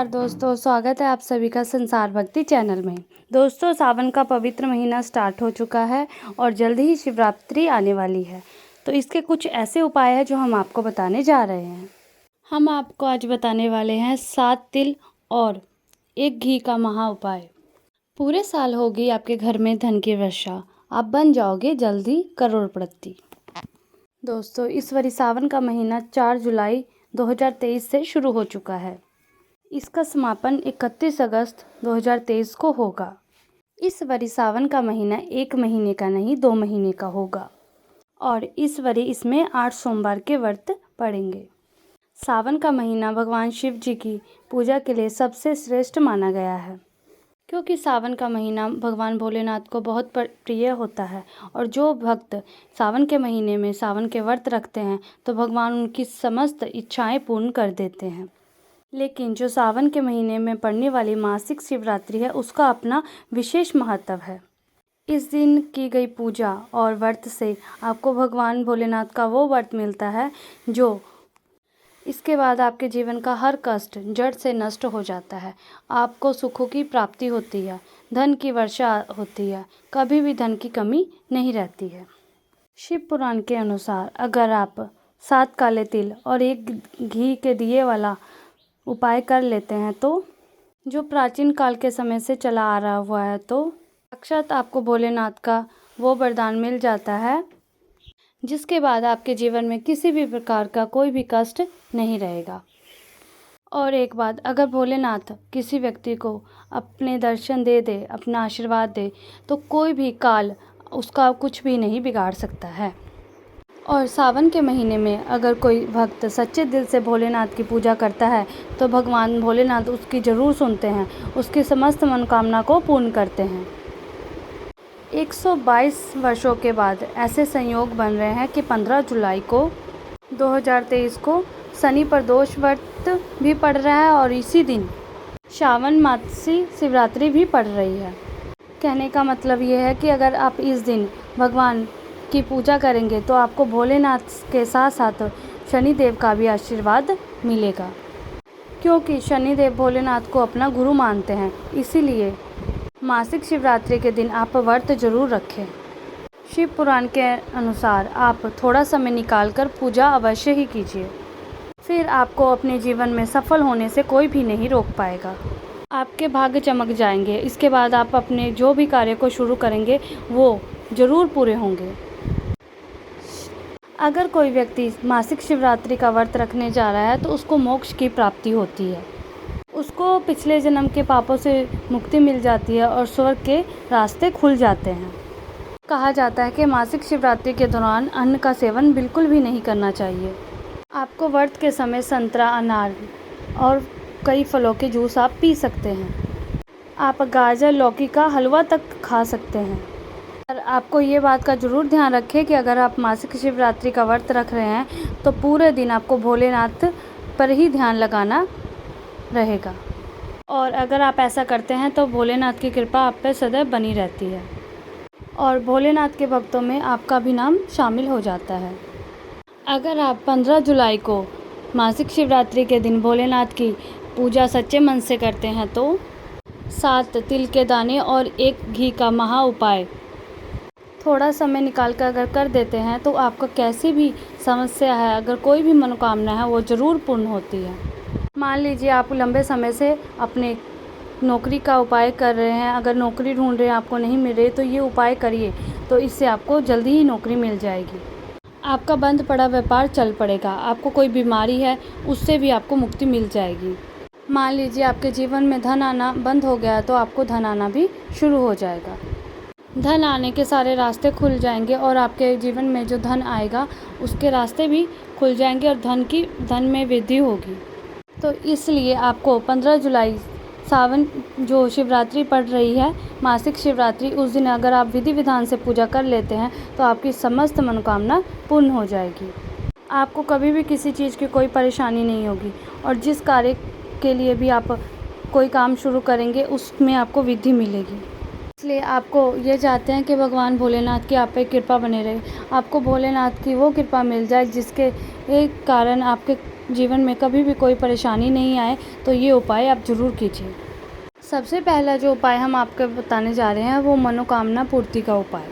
नमस्कार दोस्तों, स्वागत है आप सभी का संसार भक्ति चैनल में। दोस्तों, सावन का पवित्र महीना स्टार्ट हो चुका है और जल्द ही शिवरात्रि आने वाली है। तो इसके कुछ ऐसे उपाय हैं जो हम आपको बताने जा रहे हैं। हम आपको आज बताने वाले हैं 7 तिल और 1 घी का महा उपाय। पूरे साल होगी आपके घर में धन की वर्षा, आप बन जाओगे जल्दी करोड़पति। दोस्तों, इस बारी सावन का महीना 4 जुलाई 2023 से शुरू हो चुका है। इसका समापन 31 अगस्त 2023 को होगा। इस बारी सावन का महीना 1 महीने का नहीं 2 महीने का होगा और इस बारी इसमें 8 सोमवार के व्रत पड़ेंगे। सावन का महीना भगवान शिव जी की पूजा के लिए सबसे श्रेष्ठ माना गया है, क्योंकि सावन का महीना भगवान भोलेनाथ को बहुत प्रिय होता है और जो भक्त सावन के महीने में सावन के व्रत रखते हैं तो भगवान उनकी समस्त इच्छाएं पूर्ण कर देते हैं। लेकिन जो सावन के महीने में पड़ने वाली मासिक शिवरात्रि है, उसका अपना विशेष महत्व है। इस दिन की गई पूजा और व्रत से आपको भगवान भोलेनाथ का वो व्रत मिलता है जो इसके बाद आपके जीवन का हर कष्ट जड़ से नष्ट हो जाता है। आपको सुखों की प्राप्ति होती है, धन की वर्षा होती है, कभी भी धन की कमी नहीं रहती है। शिव पुराण के अनुसार अगर आप 7 काले तिल और 1 घी के दिए वाला उपाय कर लेते हैं तो जो प्राचीन काल के समय से चला आ रहा हुआ है, तो साक्षात आपको भोलेनाथ का वो वरदान मिल जाता है जिसके बाद आपके जीवन में किसी भी प्रकार का कोई भी कष्ट नहीं रहेगा। और एक बात, अगर भोलेनाथ किसी व्यक्ति को अपने दर्शन दे दे, अपना आशीर्वाद दे, तो कोई भी काल उसका कुछ भी नहीं बिगाड़ सकता है। और सावन के महीने में अगर कोई भक्त सच्चे दिल से भोलेनाथ की पूजा करता है तो भगवान भोलेनाथ उसकी ज़रूर सुनते हैं, उसकी समस्त मनोकामना को पूर्ण करते हैं। 122 वर्षों के बाद ऐसे संयोग बन रहे हैं कि 15 जुलाई को 2023 को शनि प्रदोष व्रत भी पड़ रहा है और इसी दिन श्रावण मासी शिवरात्रि भी पड़ रही है। कहने का मतलब ये है कि अगर आप इस दिन भगवान की पूजा करेंगे तो आपको भोलेनाथ के साथ साथ शनिदेव का भी आशीर्वाद मिलेगा, क्योंकि शनिदेव भोलेनाथ को अपना गुरु मानते हैं। इसीलिए मासिक शिवरात्रि के दिन आप व्रत जरूर रखें। शिव पुराण के अनुसार आप थोड़ा समय निकालकर पूजा अवश्य ही कीजिए, फिर आपको अपने जीवन में सफल होने से कोई भी नहीं रोक पाएगा। आपके भाग्य चमक जाएंगे। इसके बाद आप अपने जो भी कार्य को शुरू करेंगे वो जरूर पूरे होंगे। अगर कोई व्यक्ति मासिक शिवरात्रि का व्रत रखने जा रहा है तो उसको मोक्ष की प्राप्ति होती है, उसको पिछले जन्म के पापों से मुक्ति मिल जाती है और स्वर्ग के रास्ते खुल जाते हैं। कहा जाता है कि मासिक शिवरात्रि के दौरान अन्न का सेवन बिल्कुल भी नहीं करना चाहिए। आपको व्रत के समय संतरा, अनार और कई फलों के जूस आप पी सकते हैं। आप गाजर, लौकी का हलवा तक खा सकते हैं। और आपको ये बात का ज़रूर ध्यान रखें कि अगर आप मासिक शिवरात्रि का व्रत रख रहे हैं तो पूरे दिन आपको भोलेनाथ पर ही ध्यान लगाना रहेगा। और अगर आप ऐसा करते हैं तो भोलेनाथ की कृपा आप पर सदैव बनी रहती है और भोलेनाथ के भक्तों में आपका भी नाम शामिल हो जाता है। अगर आप 15 जुलाई को मासिक शिवरात्रि के दिन भोलेनाथ की पूजा सच्चे मन से करते हैं तो 7 तिल के दाने और 1 घी का महा उपाय थोड़ा समय निकाल कर अगर कर देते हैं तो आपका कैसी भी समस्या है, अगर कोई भी मनोकामना है, वो ज़रूर पूर्ण होती है। मान लीजिए आप लंबे समय से अपने नौकरी का उपाय कर रहे हैं, अगर नौकरी ढूंढ रहे हैं, आपको नहीं मिल रही, तो ये उपाय करिए, तो इससे आपको जल्दी ही नौकरी मिल जाएगी। आपका बंद पड़ा व्यापार चल पड़ेगा। आपको कोई बीमारी है, उससे भी आपको मुक्ति मिल जाएगी। मान लीजिए आपके जीवन में धन आना बंद हो गया है तो आपको धन आना भी शुरू हो जाएगा। धन आने के सारे रास्ते खुल जाएंगे और आपके जीवन में जो धन आएगा उसके रास्ते भी खुल जाएंगे और धन में वृद्धि होगी। तो इसलिए आपको 15 जुलाई सावन जो शिवरात्रि पड़ रही है, मासिक शिवरात्रि, उस दिन अगर आप विधि विधान से पूजा कर लेते हैं तो आपकी समस्त मनोकामना पूर्ण हो जाएगी। आपको कभी भी किसी चीज़ की कोई परेशानी नहीं होगी और जिस कार्य के लिए भी आप कोई काम शुरू करेंगे उसमें आपको विधि मिलेगी। इसलिए आपको ये चाहते हैं कि भगवान भोलेनाथ की आप पे कृपा बने रहे, आपको भोलेनाथ की वो कृपा मिल जाए जिसके एक कारण आपके जीवन में कभी भी कोई परेशानी नहीं आए, तो ये उपाय आप ज़रूर कीजिए। सबसे पहला जो उपाय हम आपको बताने जा रहे हैं वो मनोकामना पूर्ति का उपाय।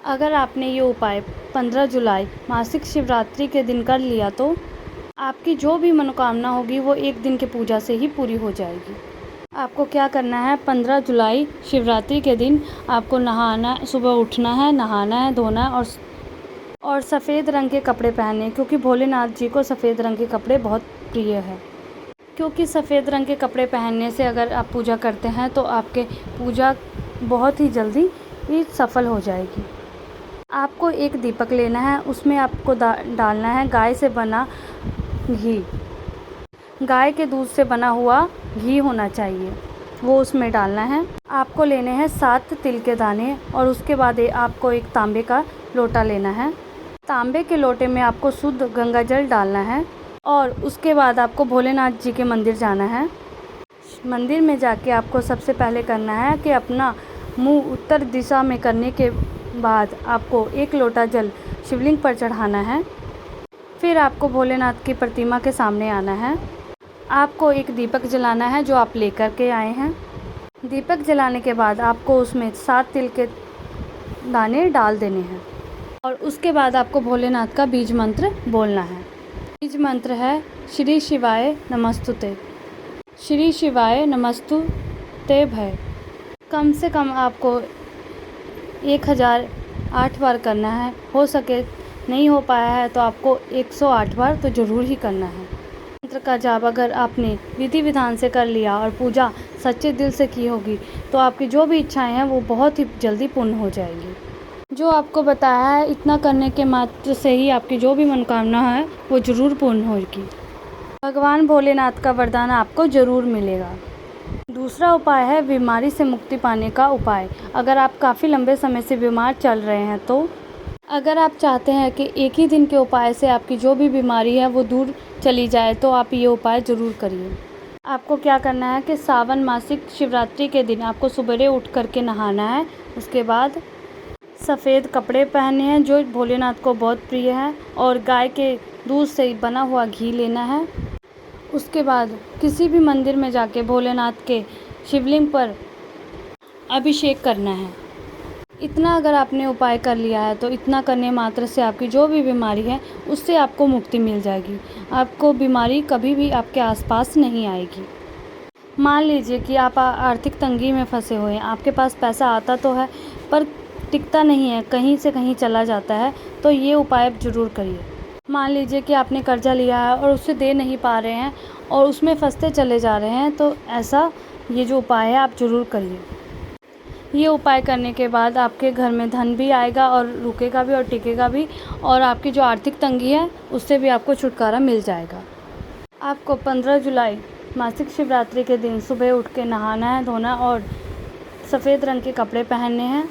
अगर आपने ये उपाय 15 जुलाई मासिक शिवरात्रि के दिन कर लिया तो आपकी जो भी मनोकामना होगी वो एक दिन की पूजा से ही पूरी हो जाएगी। आपको क्या करना है, 15 जुलाई शिवरात्रि के दिन आपको नहाना, सुबह उठना है, नहाना है, धोना है और सफ़ेद रंग के कपड़े पहने, क्योंकि भोलेनाथ जी को सफ़ेद रंग के कपड़े बहुत प्रिय है। क्योंकि सफ़ेद रंग के कपड़े पहनने से अगर आप पूजा करते हैं तो आपके पूजा बहुत ही जल्दी ही सफल हो जाएगी। आपको एक दीपक लेना है, उसमें आपको डालना है गाय से बना घी। गाय के दूध से बना हुआ घी होना चाहिए, वो उसमें डालना है। आपको लेने हैं 7 तिल के दाने और उसके बाद आपको एक तांबे का लोटा लेना है। तांबे के लोटे में आपको शुद्ध गंगा जल डालना है और उसके बाद आपको भोलेनाथ जी के मंदिर जाना है। मंदिर में जाके आपको सबसे पहले करना है कि अपना मुंह उत्तर दिशा में करने के बाद आपको 1 लोटा जल शिवलिंग पर चढ़ाना है। फिर आपको भोलेनाथ की प्रतिमा के सामने आना है। आपको एक दीपक जलाना है जो आप लेकर के आए हैं। दीपक जलाने के बाद आपको उसमें 7 तिल के दाने डाल देने हैं और उसके बाद आपको भोलेनाथ का बीज मंत्र बोलना है। बीज मंत्र है श्री शिवाय नमस्तुते, श्री शिवाय नमस्तुते भय। कम से कम आपको 1008 बार करना है। हो सके नहीं हो पाया है तो आपको 108 बार तो ज़रूर ही करना है। मंत्र का जाप अगर आपने विधि विधान से कर लिया और पूजा सच्चे दिल से की होगी तो आपकी जो भी इच्छाएं हैं वो बहुत ही जल्दी पूर्ण हो जाएगी। जो आपको बताया है इतना करने के मात्र से ही आपकी जो भी मनोकामना है वो ज़रूर पूर्ण होगी। भगवान भोलेनाथ का वरदान आपको ज़रूर मिलेगा। दूसरा उपाय है बीमारी से मुक्ति पाने का उपाय। अगर आप काफ़ी लंबे समय से बीमार चल रहे हैं तो अगर आप चाहते हैं कि एक ही दिन के उपाय से आपकी जो भी बीमारी है वो दूर चली जाए तो आप ये उपाय ज़रूर करिए। आपको क्या करना है कि सावन मासिक शिवरात्रि के दिन आपको सुबह उठ करके नहाना है। उसके बाद सफ़ेद कपड़े पहने हैं जो भोलेनाथ को बहुत प्रिय है और गाय के दूध से बना हुआ घी लेना है। उसके बाद किसी भी मंदिर में जाके भोलेनाथ के शिवलिंग पर अभिषेक करना है। इतना अगर आपने उपाय कर लिया है तो इतना करने मात्र से आपकी जो भी बीमारी है उससे आपको मुक्ति मिल जाएगी। आपको बीमारी कभी भी आपके आसपास नहीं आएगी। मान लीजिए कि आप आर्थिक तंगी में फंसे हुए हैं, आपके पास पैसा आता तो है पर टिकता नहीं है, कहीं से कहीं चला जाता है, तो ये उपाय ज़रूर करिए। मान लीजिए कि आपने कर्जा लिया है और उसे दे नहीं पा रहे हैं और उसमें फंसते चले जा रहे हैं, तो ऐसा ये जो उपाय है आप ज़रूर करिए। ये उपाय करने के बाद आपके घर में धन भी आएगा और रुकेगा भी और टिकेगा भी और आपकी जो आर्थिक तंगी है उससे भी आपको छुटकारा मिल जाएगा। आपको 15 जुलाई मासिक शिवरात्रि के दिन सुबह उठ के नहाना है, धोना और सफ़ेद रंग के कपड़े पहनने हैं।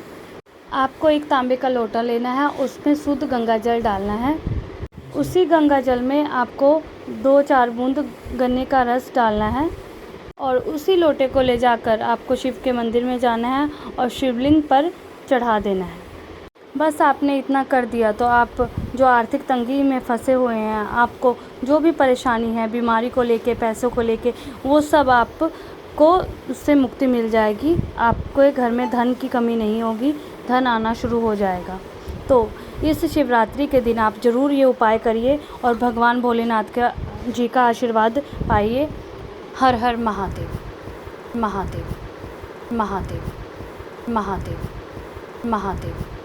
आपको एक तांबे का लोटा लेना है, उसमें शुद्ध गंगा जल डालना है। उसी गंगा जल में आपको 2-4 बूंद गन्ने का रस डालना है और उसी लोटे को ले जाकर आपको शिव के मंदिर में जाना है और शिवलिंग पर चढ़ा देना है। बस आपने इतना कर दिया तो आप जो आर्थिक तंगी में फंसे हुए हैं, आपको जो भी परेशानी है बीमारी को लेके, पैसों को लेके, वो सब आपको उससे मुक्ति मिल जाएगी। आपके घर में धन की कमी नहीं होगी, धन आना शुरू हो जाएगा। तो इस शिवरात्रि के दिन आप ज़रूर ये उपाय करिए और भगवान भोलेनाथ जी का आशीर्वाद पाइए। हर हर महादेव, महादेव, महादेव, महादेव, महादेव।